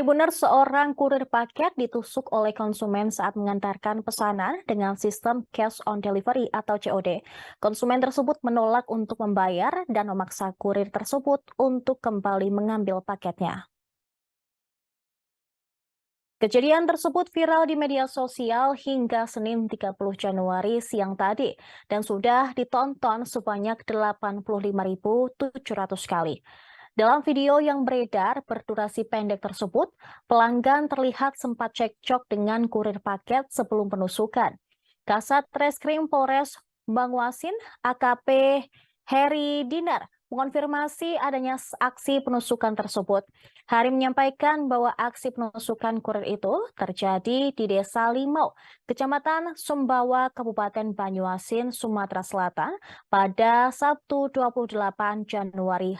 Benar-benar seorang kurir paket ditusuk oleh konsumen saat mengantarkan pesanan dengan sistem cash on delivery atau COD. Konsumen tersebut menolak untuk membayar dan memaksa kurir tersebut untuk kembali mengambil paketnya. Kejadian tersebut viral di media sosial hingga Senin 30 Januari siang tadi dan sudah ditonton sebanyak 85.700 kali. Dalam video yang beredar berdurasi pendek tersebut, pelanggan terlihat sempat cekcok dengan kurir paket sebelum penusukan. Kasat Reskrim Polres Bangwasin, AKP Heri Dinar, mengonfirmasi adanya aksi penusukan tersebut. Hari menyampaikan bahwa aksi penusukan kurir itu terjadi di Desa Limau, Kecamatan Sumbawa, Kabupaten Banyuasin, Sumatera Selatan pada Sabtu 28 Januari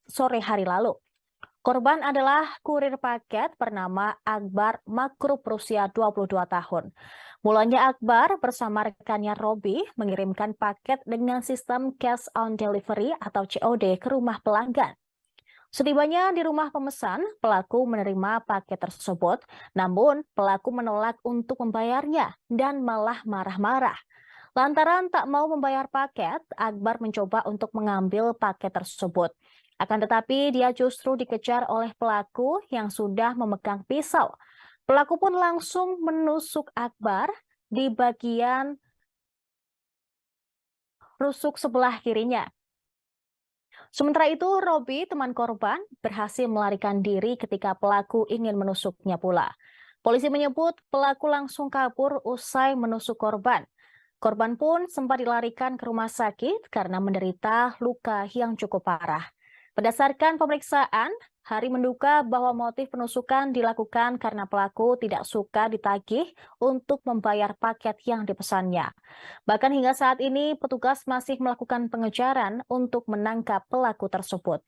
sore hari lalu. Korban adalah kurir paket bernama Akbar Makrub berusia 22 tahun. Mulanya Akbar bersama rekannya Robi mengirimkan paket dengan sistem cash on delivery atau COD ke rumah pelanggan. Setibanya di rumah pemesan, pelaku menerima paket tersebut, namun pelaku menolak untuk membayarnya dan malah marah-marah. Lantaran tak mau membayar paket, Akbar mencoba untuk mengambil paket tersebut. Akan tetapi dia justru dikejar oleh pelaku yang sudah memegang pisau. Pelaku pun langsung menusuk Akbar di bagian rusuk sebelah kirinya. Sementara itu, Robi, teman korban, berhasil melarikan diri ketika pelaku ingin menusuknya pula. Polisi menyebut pelaku langsung kabur usai menusuk korban. Korban pun sempat dilarikan ke rumah sakit karena menderita luka yang cukup parah. Berdasarkan pemeriksaan, Hari menduga bahwa motif penusukan dilakukan karena pelaku tidak suka ditagih untuk membayar paket yang dipesannya. Bahkan hingga saat ini, petugas masih melakukan pengejaran untuk menangkap pelaku tersebut.